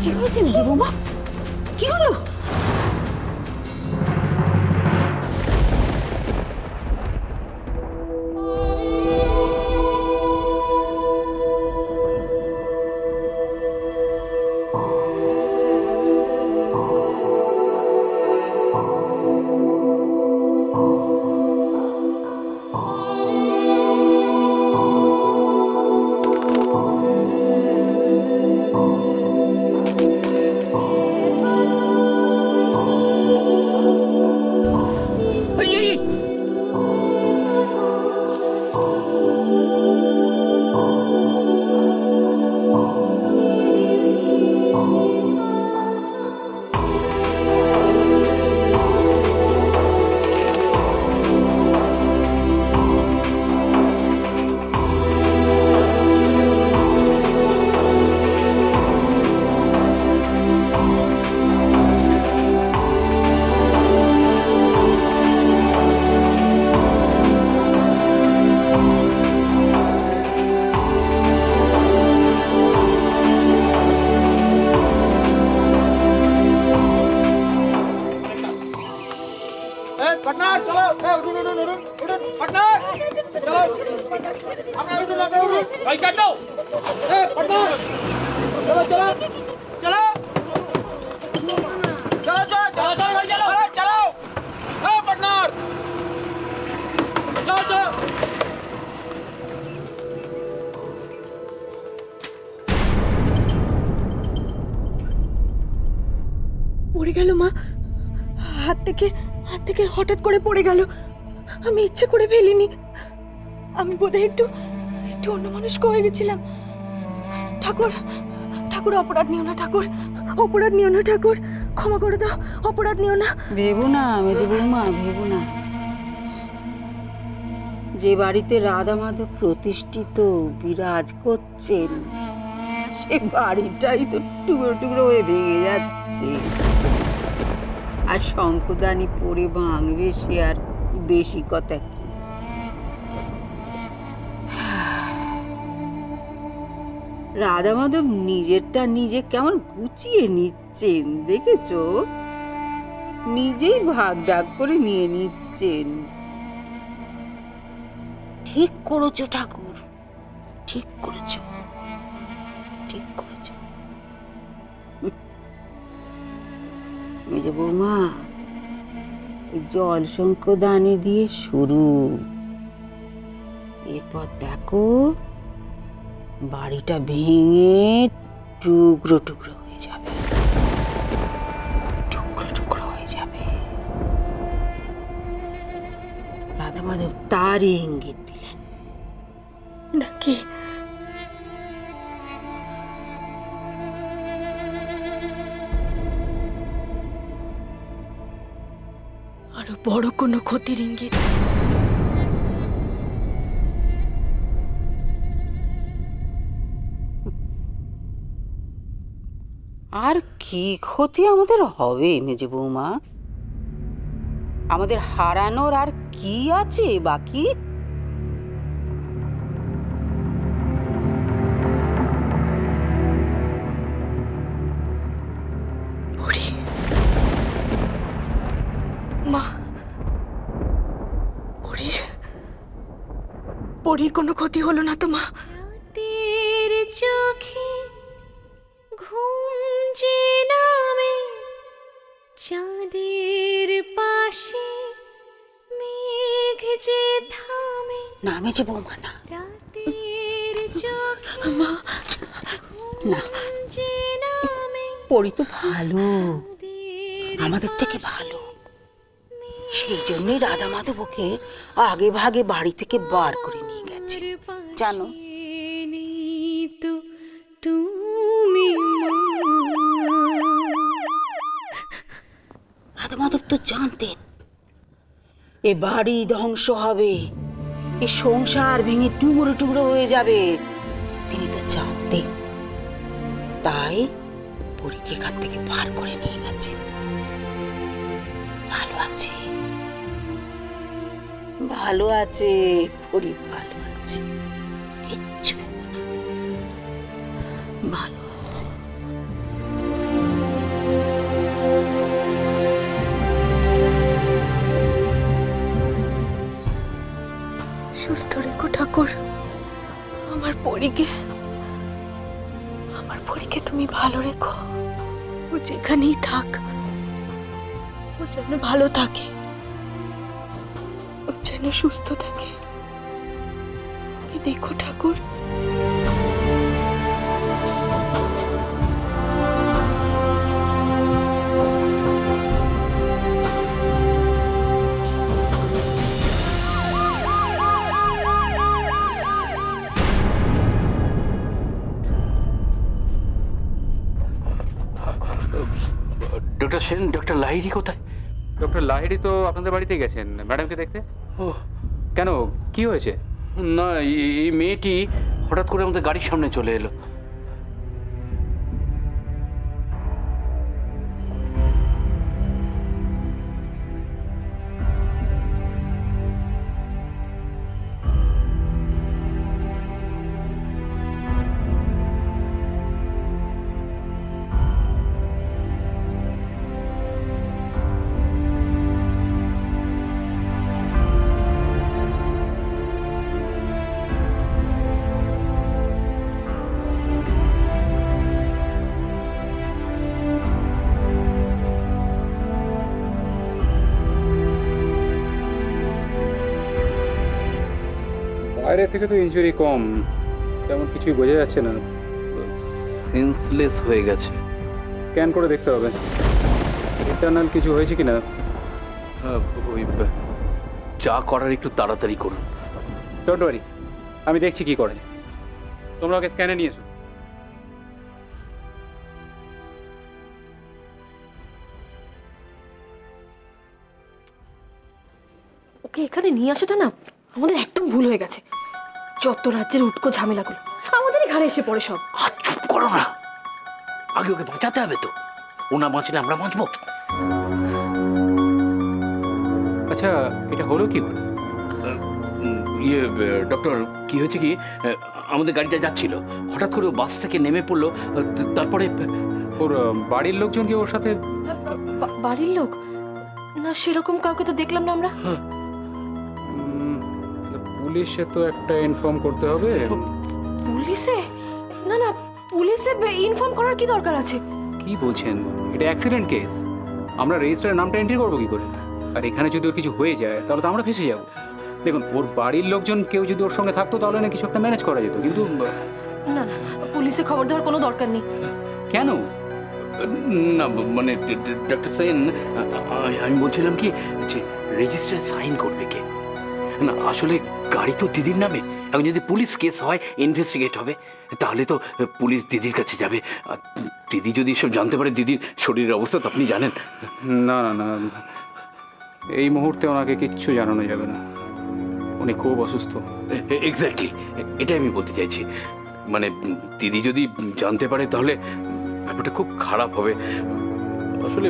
কি হয়েছে মেজো বৌমা? কি হলো? পড়ে গেল মা, হাত থেকে হঠাৎ করে পড়ে গেল। আমি ইচ্ছে করে ফেলিনি। আমি বোধহয় একটু অন্যমনস্ক হয়ে গেছিলাম। ঠাকুর ঠাকুর অপরাধ নিও না, ঠাকুর অপরাধ নিও না, ঠাকুর ক্ষমা করে দাও, অপরাধ নিও না। ভেবো না মেজো বৌমা, ভেবো না। যে বাড়িতে রাধা মাধব প্রতিষ্ঠিত বিরাজ করছেন, সে বাড়িটাই তো টুকরো টুকরো হয়ে ভেঙে যাচ্ছে। আর শঙ্কদানি পরে ভাঙবে, সে আর বেশি কথা কি? রাধা মাধব নিজেরটা নিজে কেমন গুছিয়ে নিচ্ছেন দেখেছো? নিজেই ভাগ ডাক করে নিয়ে নিচ্ছেন। ঠিক করেছো ঠাকুর, ঠিক করেছো, ঠিক করেছো। মেজো বৌমা, জল শঙ্কদানি দিয়ে শুরু, এরপর দেখো বাড়িটা ভেঙে টুকরো টুকরো হয়ে যাবে, টুকরো টুকরো হয়ে যাবে। রাধা মাধব তারই ইঙ্গিত দিলেন নাকি? আরো বড় কোনো ক্ষতির ইঙ্গিত? আর কি ক্ষতি আমাদের হবে মেজো বৌমা? আমাদের হারানোর আর কি আছে বাকি? মা, পরীর কোনো ক্ষতি হলো না তো মা? রাতের চোখে ঘুম যে নামে, চাঁদের পাশে মেঘ যে থামে। না মেজো বৌমা, না। রাতের চোখে মা, না, যে নামে, পরি তো ভালো, আমাদের থেকে ভালো। সেই জন্যই রাধা মাধব ওকে আগে ভাগে বাড়ি থেকে বার করে নিয়ে গেছে, জানো? রাধা মাধব তো জানতেন এ বাড়ি ধ্বংস হবে, এ সংসার ভেঙে টুকরো টুকরো হয়ে যাবে। তিনি তো জানতেন, তাই পরীকে এখান থেকে বার করে নিয়ে গেছেন। ভালো আছে, ভালো আছে পরী, ভালো আছে, কিচ্ছু না, ভালো আছে। সুস্থ রেখো ঠাকুর। আমার পরীকে তুমি ভালো রেখো। ও যেখানেই থাক, ও যেন ভালো থাকে, ও যেন সুস্থ থাকে। ওকে দেখো ঠাকুর। ডক্টর সেন, ডক্টর লাহিড়ী কোথায়? ডক্টর লাহিড়ী তো আপনাদের বাড়িতে গেছেন ম্যাডামকে দেখতে। ও কেন, কি হয়েছে? না, এই মেয়েটি হঠাৎ করে আমাদের গাড়ির সামনে চলে এলো। বাইরে থেকে তো ইনজুরি কম, তেমন কিছুই বোঝা যাচ্ছে না। সেন্সলেস হয়ে গেছে। স্ক্যান করে দেখতে হবে ইন্টারনাল কিছু হয়েছে কিনা। ওই যা করার একটু তাড়াতাড়ি করুন। ডোন্ট ওয়ারি, আমি দেখছি কি করে। তোমরা ওকে স্ক্যানে নিয়ে এসো। ওকে এখানে নিয়ে আসাটা না আমাদের একদম ভুল হয়ে গেছে। যত রাজ্যের উটকো ঝামেলাগুলো আমাদেরই ঘাড়ে এসে পড়ে সব। আর চুপ করো না, আগে ওকে বাঁচাতে হবে তো। ও না বাঁচলে আমরা বাঁচবো? আচ্ছা, এটা হলো কি করে? ইয়ে ডক্টর, কি হয়েছে কি, আমাদের গাড়িটা যাচ্ছিল, হঠাৎ করে ও বাস থেকে নেমে পড়লো। তারপরে ওর বাড়ির লোকজন কি ওর সাথে? বাড়ির লোক না, সেরকম কাউকে তো দেখলাম না আমরা। পুলিশে তো একটা ইনফর্ম করতে হবে। পুলিশে? না না, পুলিশে ইনফর্ম করার কি দরকার আছে? কি বলছেন? এটা অ্যাক্সিডেন্ট কেস, আমরা রেজিস্টারের নামটা এন্ট্রি করবো কি করে? আর এখানে যদি ওর কিছু হয়ে যায় তাহলে তো আমরা ফেঁসে যাবো। দেখুন, ওর বাড়ির লোকজন কেউ যদি ওর সঙ্গে থাকতো তাহলে না কিছু একটা ম্যানেজ করা যেত, কিন্তু না না, পুলিশে খবর দেওয়ার কোনো দরকার নেই। কেন? না মানে ডক্টর সেন, আমি বলছিলাম কি যে রেজিস্টারে সাইন করবে কে? না আসলে গাড়ি তো দিদির নামে। এখন যদি পুলিশ কেস হয়, ইনভেস্টিগেট হবে, তাহলে তো পুলিশ দিদির কাছে যাবে। আর দিদি যদি সব জানতে পারে দিদির শরীরের অবস্থা তো আপনি জানেন। না না না, এই মুহূর্তে ওনাকে কিচ্ছু জানানো যাবে না, উনি খুব অসুস্থ। এক্স্যাক্টলি, এটাই আমি বলতে চাইছি। মানে দিদি যদি জানতে পারে তাহলে ব্যাপারটা খুব খারাপ হবে। আসলে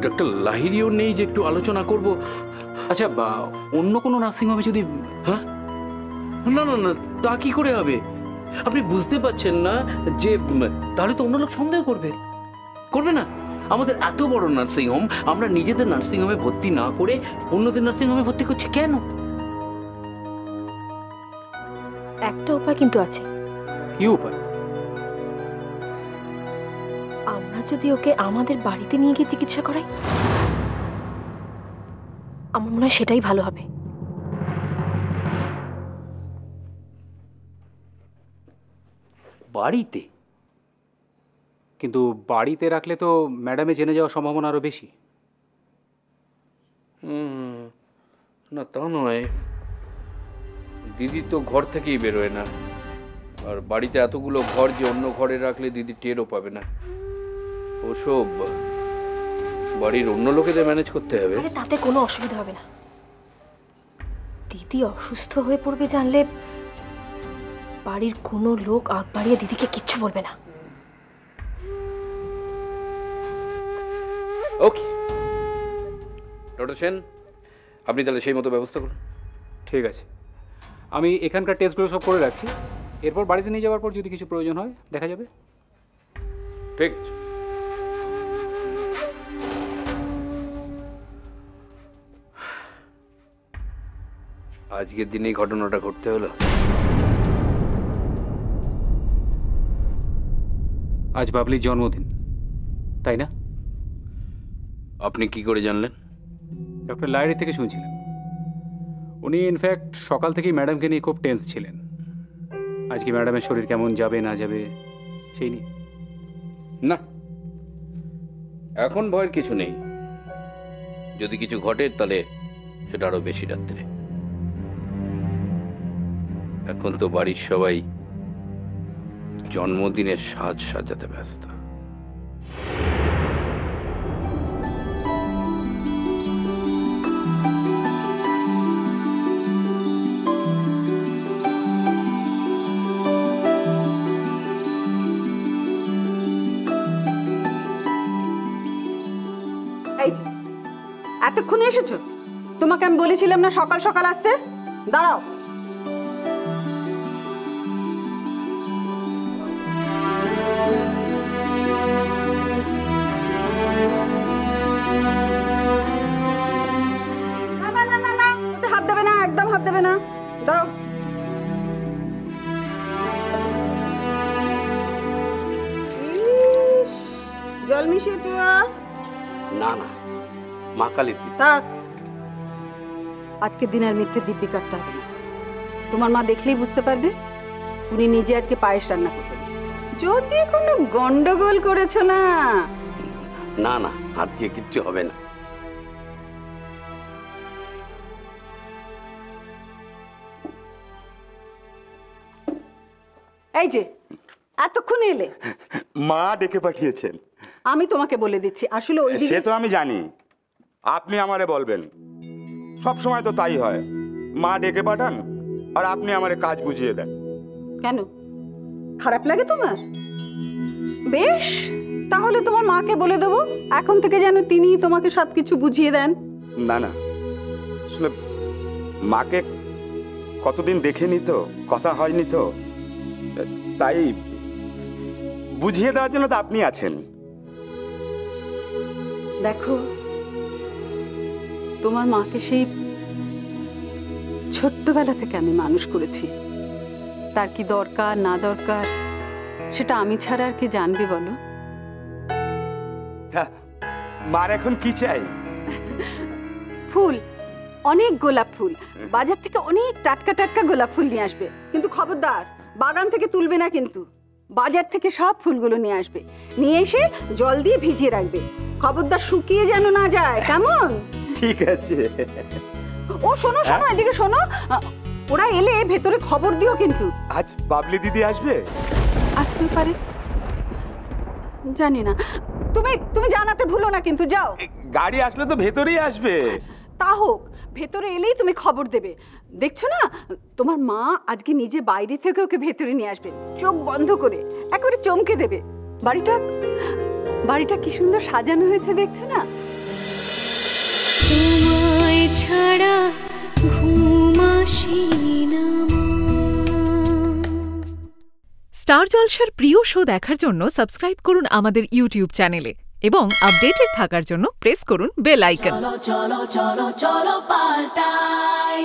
ডক্টর লাহিড়ীও নেই যে একটু আলোচনা করব। আচ্ছা, অন্য কোনো নার্সিংহোমে যদি? হ্যাঁ, না না না, তা কি করে হবে? আপনি বুঝতে পারছেন না যে তাহলে তো অন্য লোক সন্দেহ করবে, করবে না? আমাদের এত বড় নার্সিংহোম, আমরা নিজেদের নার্সিংহোমে ভর্তি না করে অন্যদের নার্সিংহোমে ভর্তি করছি কেন? একটা উপায় কিন্তু আছে। কি উপায়? আমরা যদি ওকে আমাদের বাড়িতে নিয়ে গিয়ে চিকিৎসা করাই, আমার মনে হয় সেটাই ভালো হবে। বাড়িতে? কিন্তু বাড়িতে রাখলে তো ম্যাডামে জেনে যাওয়ার সম্ভাবনা আরো বেশি। না তা নয়, দিদি তো ঘর থেকেই বেরোয় না, আর বাড়িতে এতগুলো ঘর যে অন্য ঘরে রাখলে দিদি টেরও পাবে না। ওসব বাড়ির অন্য লোকেদের ম্যানেজ করতে হবে। আরে তাতে কোনো অসুবিধা হবে না। দিদি অসুস্থ হয়ে পড়বে জানলে বাড়ির কোনো লোক আগ বাড়িয়ে দিদিকে কিচ্ছু বলবে না। ওকে ডক্টর সেন, আপনি তাহলে সেই মতো ব্যবস্থা করুন। ঠিক আছে, আমি এখানকার টেস্টগুলো সব করে রাখছি, এরপর বাড়িতে নিয়ে যাওয়ার পর যদি কিছু প্রয়োজন হয় দেখা যাবে। ঠিক আছে। আজকের দিনেই ঘটনাটা ঘটতে হলো। আজ বাবলির জন্মদিন, তাই না? আপনি কি করে জানলেন? ডক্টর লাইরি থেকে শুনছিলেন। উনি ইনফ্যাক্ট সকাল থেকেই ম্যাডামকে নিয়ে খুব টেন্স ছিলেন। আজকে ম্যাডামের শরীর কেমন যাবে না যাবে সেই নিয়ে। না, এখন ভয়ের কিছু নেই। যদি কিছু ঘটে তাহলে সেটা আরো বেশি রাত্রে। এখন তো বাড়ির সবাই জন্মদিনের সাজ সাজাতে ব্যস্ত। এই যে এতক্ষণে এসেছো? তোমাকে আমি বলেছিলাম না সকাল সকাল আসতে? দাঁড়াও। না না না না না, ওতে হাত দেবে না, একদম হাত দেবে না। দাও। জল মিশিয়েছ? না না, মা কালীর দিন। থাক, আজকের দিন আর মিথ্যে দিব্যি কাটতে হবে না। তোমার মা দেখলেই বুঝতে পারবে উনি নিজে আজকে পায়েস রান্না করবেন। যদি কোনো গন্ডগোল করেছো না। না না, আজকে কিচ্ছু হবে না। এই যে এতক্ষণ এলে, মা ডেকে পাঠিয়েছেন। আমি তোমাকে বলে দিচ্ছি, আসলে ওই সে তো আমি জানি, আপনি আমারে বলবেন। সব সময় তো তাই হয়, মা ডেকে পাঠান আর আপনি আমারে কাজ বুঝিয়ে দেন। কেন খারাপ লাগে তোমার? বেশ, তাহলে তোমার মাকে বলে দেবো এখন থেকে যেন তিনি তোমাকে সবকিছু বুঝিয়ে দেন। না না, আসলে মাকে কতদিন দেখেনি তো, কথা হয়নি তো, তাই বুঝিয়ে দেওয়ার জন্য তো আপনি আছেন। দেখো, তোমার মাকে সেই ছোট্টবেলা থেকে আমি মানুষ করেছি। তার কি দরকার না দরকার সেটা আমি ছাড়া আর কি জানবে বলো? মার এখন কি চাই? ফুল, অনেক গোলাপ ফুল। বাজার থেকে অনেক টাটকা টাটকা গোলাপ ফুল নিয়ে আসবে, কিন্তু খবরদার বাগান থেকে তুলবে না, কিন্তু বাজার থেকে সব ফুলগুলো নিয়ে আসবে। নিয়ে এসে জল দিয়ে ভিজিয়ে রাখবে, খবরদার শুকিয়ে যেন না যায়, কেমন? ঠিক আছে। ও শোনো শোনো, এদিকে শোনো, ওরা এলে ভেতরে খবর দিও কিন্তু। আজ বাবলি দিদি আসবে? আসতে পারে, জানি না। তুমি তুমি জানাতে ভুলো না কিন্তু, যাও। গাড়ি আসলে তো ভেতরেই আসবে। তা হোক, ভেতরে এলেই তুমি খবর দেবে। দেখছো না, তোমার মা আজকে নিজে বাইরে থেকে ওকে ভেতরে নিয়ে আসবে, চোখ বন্ধ করে একেবারে চমকে দেবে। বাড়িটা বাড়িটা কি সুন্দর সাজানো হয়েছে, দেখছো না? তোমায় ছাড়া ঘুম আসে না। স্টার জলসার প্রিয় শো দেখার জন্য সাবস্ক্রাইব করুন আমাদের ইউটিউব চ্যানেলে এবং আপডেটেড থাকার জন্য প্রেস করুন বেল আইকন। চলো চলো চলো চলো পাল্টাই।